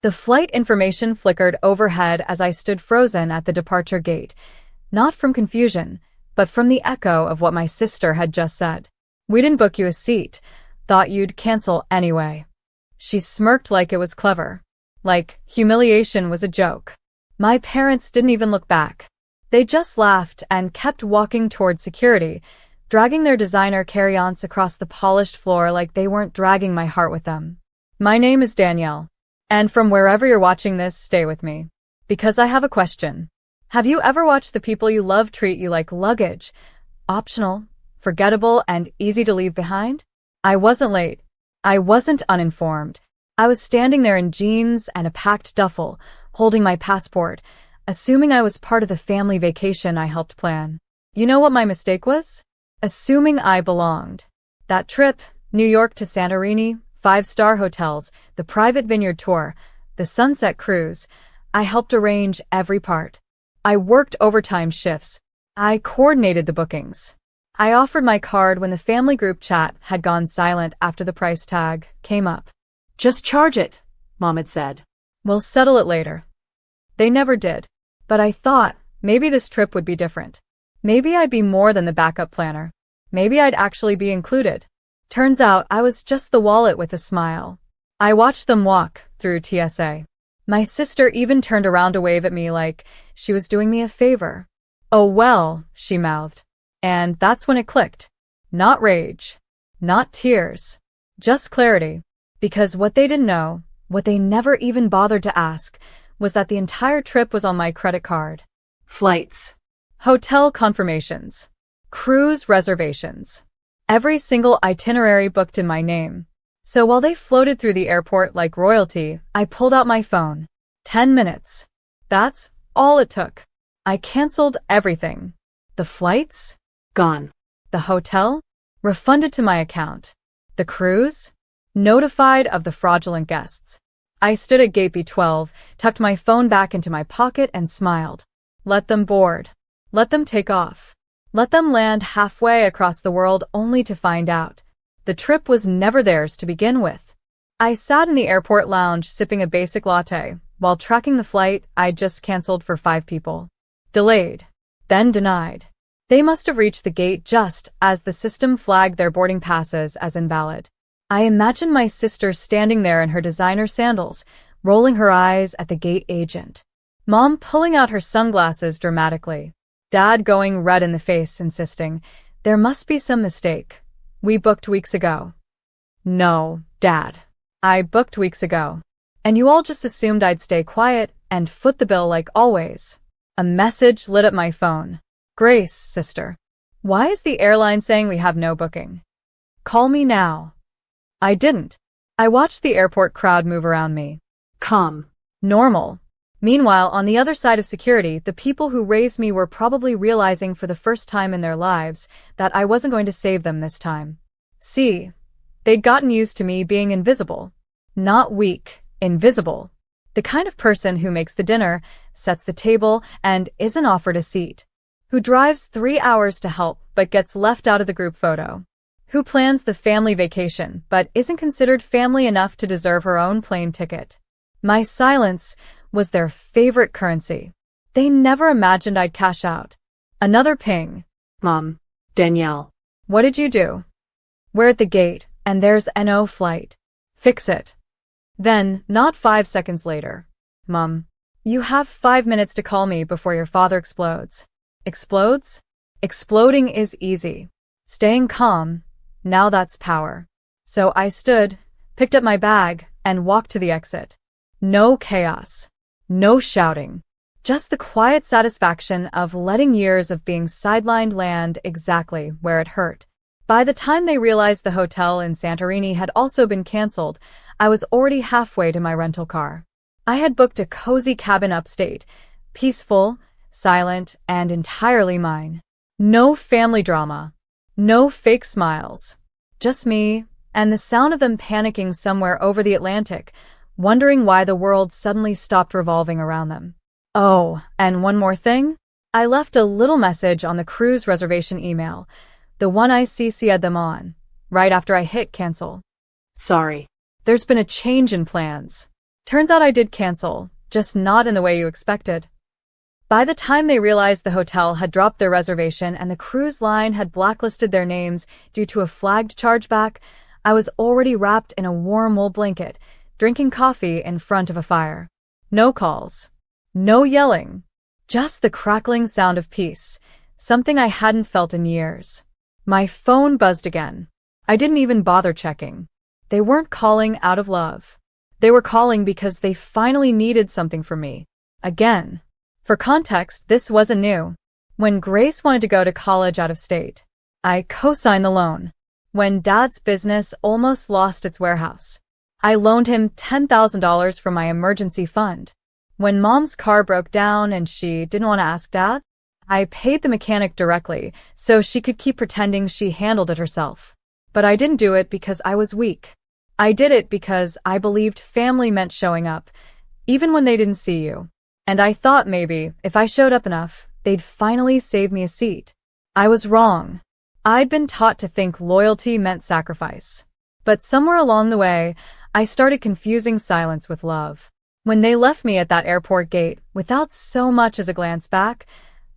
The flight information flickered overhead as I stood frozen at the departure gate, not from confusion, but from the echo of what my sister had just said. "We didn't book you a seat. Thought you'd cancel anyway." She smirked like it was clever. Like humiliation was a joke. My parents didn't even look back. They just laughed and kept walking toward security, dragging their designer carry-ons across the polished floor like they weren't dragging my heart with them. "My name is Danielle. And from wherever you're watching this, stay with me. Because I have a question. Have you ever watched the people you love treat you like luggage? Optional, forgettable, and easy to leave behind?" I wasn't late. I wasn't uninformed. I was standing there in jeans and a packed duffel, holding my passport, assuming I was part of the family vacation I helped plan. You know what my mistake was? Assuming I belonged. That trip, New York to Santorini, 5-star hotels, the private vineyard tour, the sunset cruise, I helped arrange every part. I worked overtime shifts. I coordinated the bookings. I offered my card when the family group chat had gone silent after the price tag came up. "Just charge it," Mom had said. "We'll settle it later." They never did. But I thought maybe this trip would be different. Maybe I'd be more than the backup planner. Maybe I'd actually be included. Turns out I was just the wallet with a smile. I watched them walk through TSA. My sister even turned around to wave at me like she was doing me a favor. "Oh well," she mouthed. And that's when it clicked. Not rage. Not tears. Just clarity. Because what they didn't know, what they never even bothered to ask, was that the entire trip was on my credit card. Flights. Hotel confirmations. Cruise reservations. Every single itinerary booked in my name. So while they floated through the airport like royalty, I pulled out my phone. 10 minutes. That's all it took. I canceled everything. The flights? Gone. The hotel? Refunded to my account. The cruise? Notified of the fraudulent guests. I stood at gate B12, tucked my phone back into my pocket and smiled. Let them board. Let them take off. Let them land halfway across the world only to find out the trip was never theirs to begin with. I sat in the airport lounge sipping a basic latte while tracking the flight I'd just canceled for 5 people. Delayed. Then denied. They must have reached the gate just as the system flagged their boarding passes as invalid. I imagined my sister standing there in her designer sandals, rolling her eyes at the gate agent. Mom pulling out her sunglasses dramatically. Dad going red in the face, insisting, "There must be some mistake. We booked weeks ago." "No, Dad. I booked weeks ago. And you all just assumed I'd stay quiet and foot the bill like always." A message lit up my phone. "Grace, sister. Why is the airline saying we have no booking? Call me now." I didn't. I watched the airport crowd move around me. Calm. Normal. Meanwhile, on the other side of security, the people who raised me were probably realizing for the first time in their lives that I wasn't going to save them this time. See, they'd gotten used to me being invisible. Not weak, invisible. The kind of person who makes the dinner, sets the table, and isn't offered a seat. Who drives 3 hours to help but gets left out of the group photo. Who plans the family vacation but isn't considered family enough to deserve her own plane ticket. My silence was their favorite currency. They never imagined I'd cash out. Another ping. "Mom. Danielle." "What did you do?" "We're at the gate, and there's no flight. Fix it." Then, not 5 seconds later. "Mom, you have 5 minutes to call me before your father explodes." Explodes? Exploding is easy. Staying calm, now that's power. So I stood, picked up my bag, and walked to the exit. No chaos. No shouting. Just the quiet satisfaction of letting years of being sidelined land exactly where it hurt. By the time they realized the hotel in Santorini had also been canceled, I was already halfway to my rental car. I had booked a cozy cabin upstate, peaceful, silent, and entirely mine. No family drama. No fake smiles. Just me, and the sound of them panicking somewhere over the Atlantic, wondering why the world suddenly stopped revolving around them. Oh, and one more thing. I left a little message on the cruise reservation email, the one I CC'd them on, right after I hit cancel. "Sorry. There's been a change in plans." Turns out I did cancel, just not in the way you expected. By the time they realized the hotel had dropped their reservation and the cruise line had blacklisted their names due to a flagged chargeback, I was already wrapped in a warm wool blanket, drinking coffee in front of a fire. No calls. No yelling. Just the crackling sound of peace, something I hadn't felt in years. My phone buzzed again. I didn't even bother checking. They weren't calling out of love. They were calling because they finally needed something from me. Again. For context, this wasn't new. When Grace wanted to go to college out of state, I co-signed the loan. When Dad's business almost lost its warehouse, I loaned him $10,000 from my emergency fund. When Mom's car broke down and she didn't want to ask Dad, I paid the mechanic directly so she could keep pretending she handled it herself. But I didn't do it because I was weak. I did it because I believed family meant showing up, even when they didn't see you. And I thought maybe, if I showed up enough, they'd finally save me a seat. I was wrong. I'd been taught to think loyalty meant sacrifice. But somewhere along the way, I started confusing silence with love. When they left me at that airport gate, without so much as a glance back,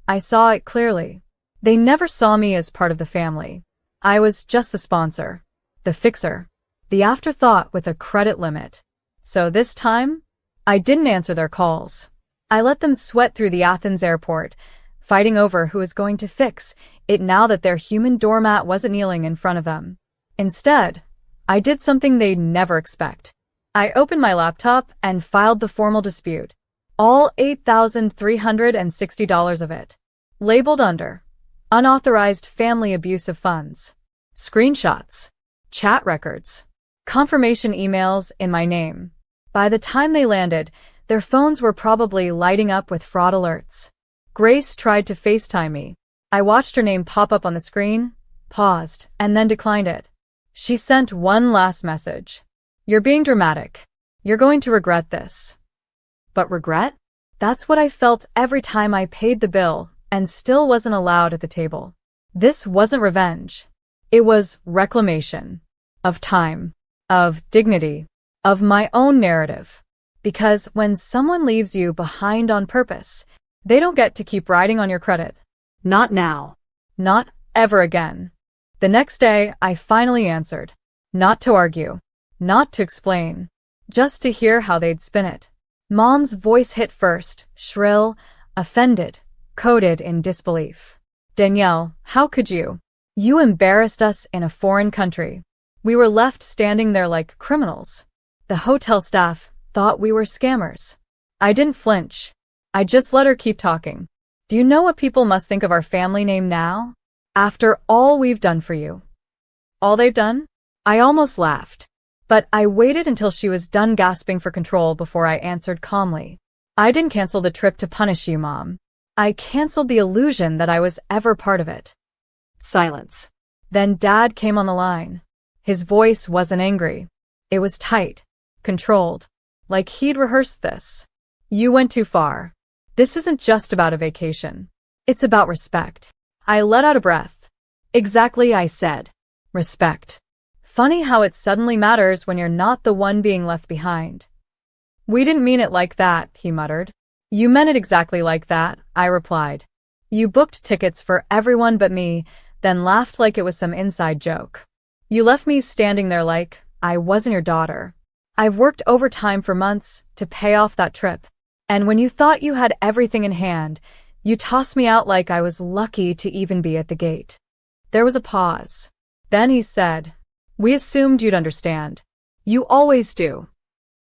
I saw it clearly. They never saw me as part of the family. I was just the sponsor, the fixer, the afterthought with a credit limit. So this time, I didn't answer their calls. I let them sweat through the Athens airport, fighting over who was going to fix it now that their human doormat wasn't kneeling in front of them. Instead, I did something they'd never expect. I opened my laptop and filed the formal dispute, all $8,360 of it, labeled under unauthorized family abuse of funds, screenshots, chat records, confirmation emails in my name. By the time they landed, their phones were probably lighting up with fraud alerts. Grace tried to FaceTime me. I watched her name pop up on the screen, paused, and then declined it. She sent one last message. You're being dramatic. You're going to regret this. But regret? That's what I felt every time I paid the bill and still wasn't allowed at the table. This wasn't revenge. It was reclamation. Of time. Of dignity. Of my own narrative. Because when someone leaves you behind on purpose, they don't get to keep riding on your credit. Not now. Not ever again. The next day, I finally answered. Not to argue. Not to explain. Just to hear how they'd spin it. Mom's voice hit first, shrill, offended, coded in disbelief. Danielle, how could you? You embarrassed us in a foreign country. We were left standing there like criminals. The hotel staff thought we were scammers. I didn't flinch. I just let her keep talking. Do you know what people must think of our family name now? After all we've done for you. All they've done? I almost laughed. But I waited until she was done gasping for control before I answered calmly. I didn't cancel the trip to punish you, Mom. I canceled the illusion that I was ever part of it. Silence. Then Dad came on the line. His voice wasn't angry. It was tight, controlled. Like he'd rehearsed this. You went too far. This isn't just about a vacation. It's about respect. I let out a breath. Exactly, I said. Respect. Funny how it suddenly matters when you're not the one being left behind. We didn't mean it like that, he muttered. You meant it exactly like that, I replied. You booked tickets for everyone but me, then laughed like it was some inside joke. You left me standing there like I wasn't your daughter. I've worked overtime for months to pay off that trip. And when you thought you had everything in hand, you tossed me out like I was lucky to even be at the gate. There was a pause. Then he said, we assumed you'd understand. You always do.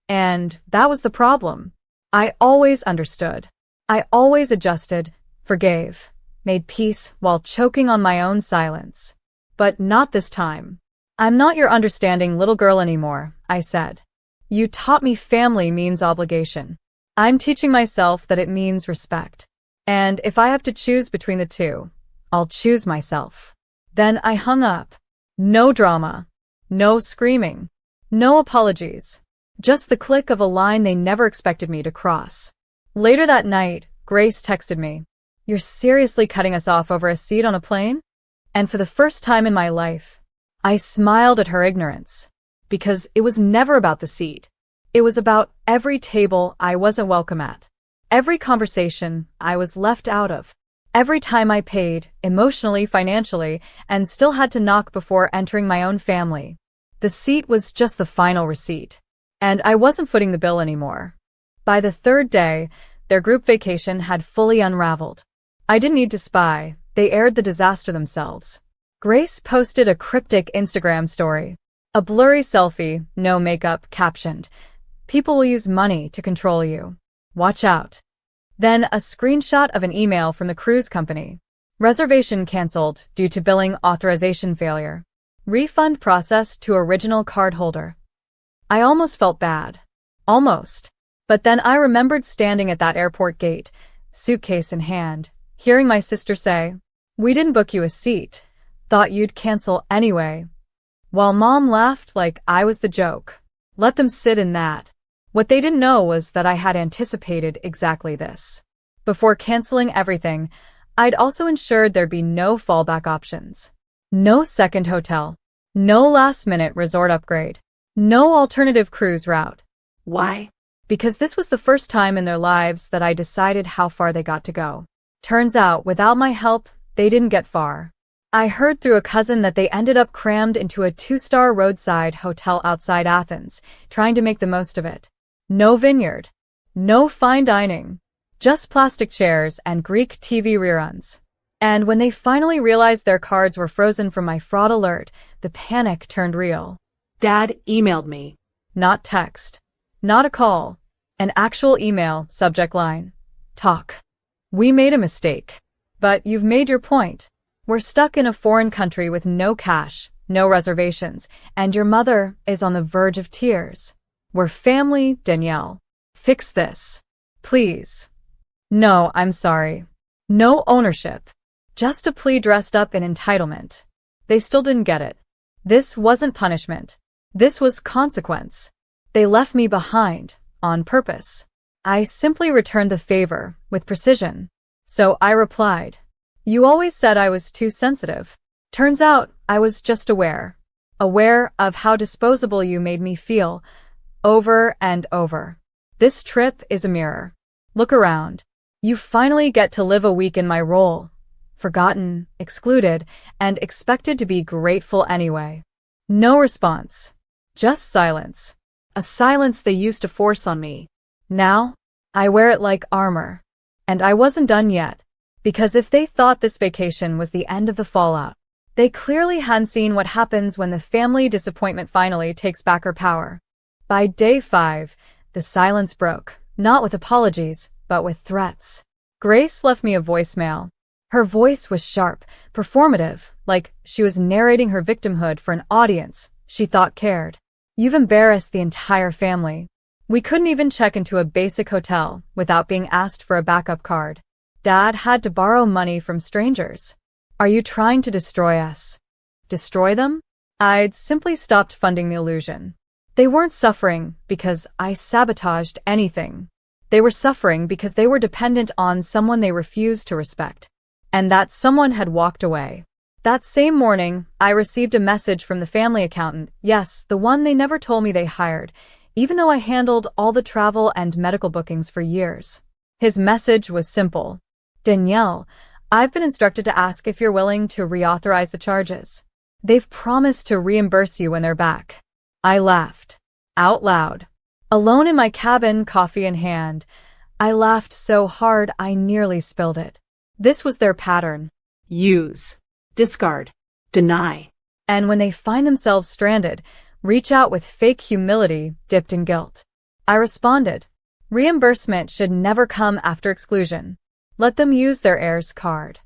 And that was the problem. I always understood. I always adjusted, forgave, made peace while choking on my own silence. But not this time. I'm not your understanding little girl anymore, I said. You taught me family means obligation. I'm teaching myself that it means respect. And if I have to choose between the two, I'll choose myself. Then I hung up. No drama. No screaming. No apologies. Just the click of a line they never expected me to cross. Later that night, Grace texted me. You're seriously cutting us off over a seat on a plane? And for the first time in my life, I smiled at her ignorance. Because it was never about the seat. It was about every table I wasn't welcome at, every conversation I was left out of, every time I paid, emotionally, financially, and still had to knock before entering my own family. The seat was just the final receipt, and I wasn't footing the bill anymore. By the third day, their group vacation had fully unraveled. I didn't need to spy, they aired the disaster themselves. Grace posted a cryptic Instagram story. A blurry selfie, no makeup, captioned, "People will use money to control you. Watch out." Then a screenshot of an email from the cruise company. Reservation canceled due to billing authorization failure. Refund processed to original cardholder. I almost felt bad. Almost. But then I remembered standing at that airport gate, suitcase in hand, hearing my sister say, "We didn't book you a seat. Thought you'd cancel anyway." While Mom laughed like I was the joke. Let them sit in that. What they didn't know was that I had anticipated exactly this. Before canceling everything, I'd also ensured there'd be no fallback options. No second hotel. No last-minute resort upgrade. No alternative cruise route. Why? Because this was the first time in their lives that I decided how far they got to go. Turns out, without my help, they didn't get far. I heard through a cousin that they ended up crammed into a 2-star roadside hotel outside Athens, trying to make the most of it. No vineyard. No fine dining. Just plastic chairs and Greek TV reruns. And when they finally realized their cards were frozen from my fraud alert, the panic turned real. Dad emailed me. Not text. Not a call. An actual email, subject line. Talk. "We made a mistake. But you've made your point. We're stuck in a foreign country with no cash, no reservations, and your mother is on the verge of tears. We're family, Danielle. Fix this. Please." No, I'm sorry. No ownership. Just a plea dressed up in entitlement. They still didn't get it. This wasn't punishment. This was consequence. They left me behind, on purpose. I simply returned the favor, with precision. So I replied, "You always said I was too sensitive. Turns out I was just aware. Aware of how disposable you made me feel, over and over. This trip is a mirror. Look around. You finally get to live a week in my role. Forgotten, excluded, and expected to be grateful anyway." No response. Just silence. A silence they used to force on me. Now, I wear it like armor. And I wasn't done yet. Because if they thought this vacation was the end of the fallout, they clearly hadn't seen what happens when the family disappointment finally takes back her power. By day 5, the silence broke, not with apologies, but with threats. Grace left me a voicemail. Her voice was sharp, performative, like she was narrating her victimhood for an audience she thought cared. "You've embarrassed the entire family. We couldn't even check into a basic hotel without being asked for a backup card. Dad had to borrow money from strangers. Are you trying to destroy us?" Destroy them? I'd simply stopped funding the illusion. They weren't suffering because I sabotaged anything. They were suffering because they were dependent on someone they refused to respect. And that someone had walked away. That same morning, I received a message from the family accountant, yes, the one they never told me they hired, even though I handled all the travel and medical bookings for years. His message was simple. "Danielle, I've been instructed to ask if you're willing to reauthorize the charges. They've promised to reimburse you when they're back." I laughed. Out loud. Alone in my cabin, coffee in hand. I laughed so hard I nearly spilled it. This was their pattern. Use. Discard. Deny. And when they find themselves stranded, reach out with fake humility dipped in guilt. I responded. Reimbursement should never come after exclusion. Let them use their heir's card.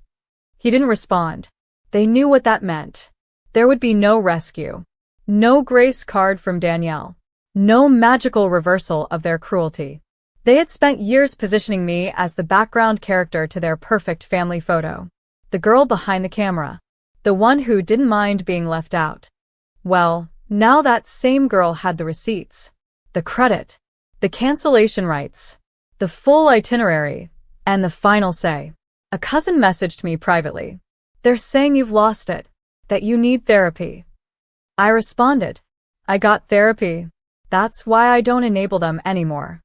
He didn't respond. They knew what that meant. There would be no rescue. No grace card from Danielle. No magical reversal of their cruelty. They had spent years positioning me as the background character to their perfect family photo. The girl behind the camera. The one who didn't mind being left out. Well, now that same girl had the receipts. The credit. The cancellation rights. The full itinerary. And the final say. A cousin messaged me privately. "They're saying you've lost it. That you need therapy." I responded. "I got therapy. That's why I don't enable them anymore.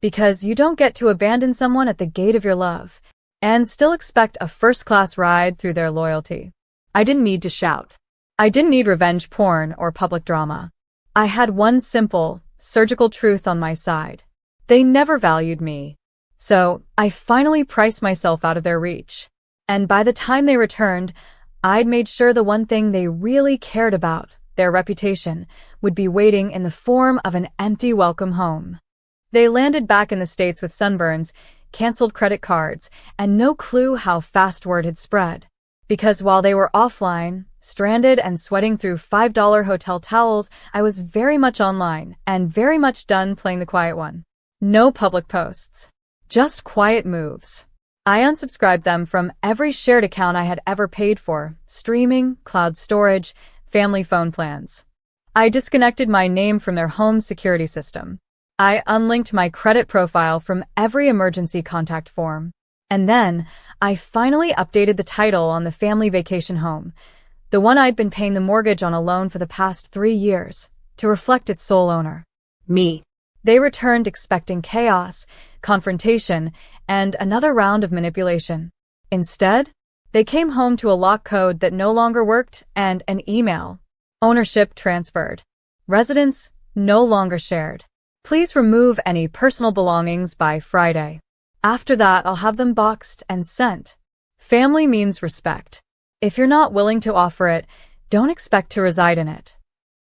Because you don't get to abandon someone at the gate of your love and still expect a first-class ride through their loyalty. I didn't need to shout. I didn't need revenge porn or public drama. I had one simple, surgical truth on my side. They never valued me. So, I finally priced myself out of their reach. And by the time they returned, I'd made sure the one thing they really cared about, their reputation, would be waiting in the form of an empty welcome home. They landed back in the States with sunburns, canceled credit cards, and no clue how fast word had spread. Because while they were offline, stranded and sweating through $5 hotel towels, I was very much online and very much done playing the quiet one. No public posts. Just quiet moves. I unsubscribed them from every shared account I had ever paid for, streaming, cloud storage, family phone plans. I disconnected my name from their home security system. I unlinked my credit profile from every emergency contact form. And then, I finally updated the title on the family vacation home, the one I'd been paying the mortgage on alone for the past 3 years, to reflect its sole owner. Me. They returned expecting chaos, confrontation, and another round of manipulation. Instead, they came home to a lock code that no longer worked and an email. Ownership transferred. Residence no longer shared. Please remove any personal belongings by Friday. After that, I'll have them boxed and sent. Family means respect. If you're not willing to offer it, don't expect to reside in it.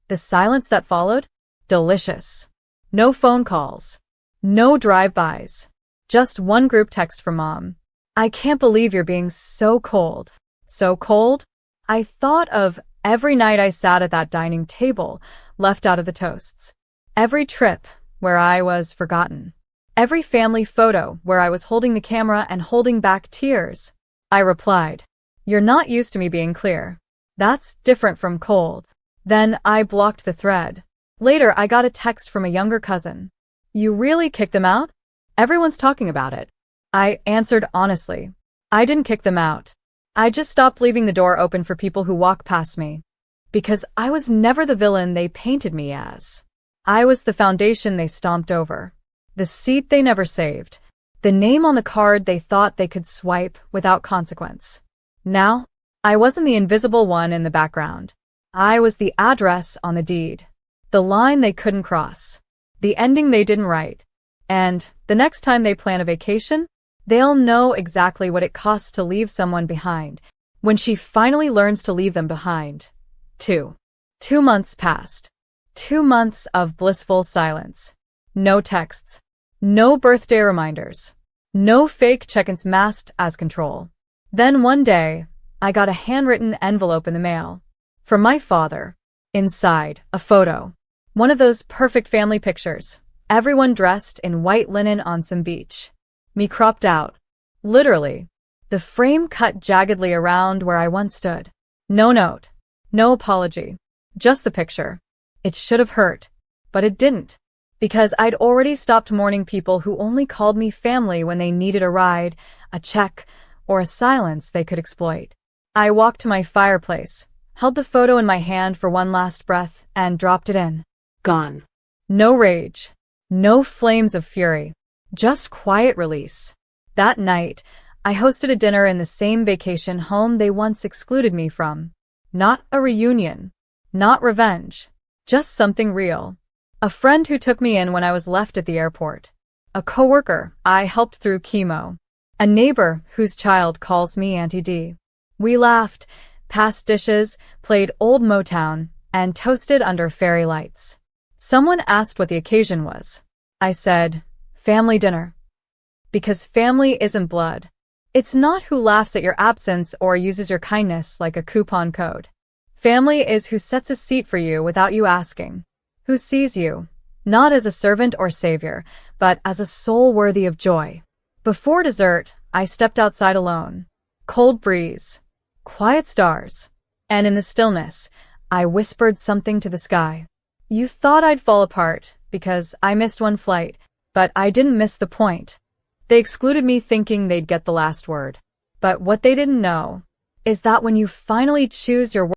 The silence that followed? Delicious. No phone calls. No drive-bys. Just one group text from Mom. I can't believe you're being so cold. So cold? I thought of every night I sat at that dining table, left out of the toasts. Every trip where I was forgotten. Every family photo where I was holding the camera and holding back tears. I replied, "You're not used to me being clear. That's different from cold." Then I blocked the thread. Later, I got a text from a younger cousin. "You really kicked them out? Everyone's talking about it." I answered honestly. I didn't kick them out. I just stopped leaving the door open for people who walk past me. Because I was never the villain they painted me as. I was the foundation they stomped over. The seat they never saved. The name on the card they thought they could swipe without consequence. Now, I wasn't the invisible one in the background. I was the address on the deed. The line they couldn't cross. The ending they didn't write. And the next time they plan a vacation, they'll know exactly what it costs to leave someone behind when she finally learns to leave them behind. 2 months passed. 2 months of blissful silence. No texts. No birthday reminders. No fake check-ins masked as control. Then one day, I got a handwritten envelope in the mail. From my father. Inside, a photo. One of those perfect family pictures. Everyone dressed in white linen on some beach. Me cropped out. Literally. The frame cut jaggedly around where I once stood. No note. No apology. Just the picture. It should have hurt. But it didn't. Because I'd already stopped mourning people who only called me family when they needed a ride, a check, or a silence they could exploit. I walked to my fireplace, held the photo in my hand for one last breath, and dropped it in. Gone. No rage. No flames of fury. Just quiet release. That night, I hosted a dinner in the same vacation home they once excluded me from. Not a reunion. Not revenge. Just something real. A friend who took me in when I was left at the airport. A coworker I helped through chemo. A neighbor whose child calls me Auntie D. We laughed, passed dishes, played old Motown, and toasted under fairy lights. Someone asked what the occasion was. I said, family dinner. Because family isn't blood. It's not who laughs at your absence or uses your kindness like a coupon code. Family is who sets a seat for you without you asking. Who sees you, not as a servant or savior, but as a soul worthy of joy. Before dessert, I stepped outside alone. Cold breeze. Quiet stars. And in the stillness, I whispered something to the sky. You thought I'd fall apart because I missed one flight, but I didn't miss the point. They excluded me thinking they'd get the last word. But what they didn't know is that when you finally choose your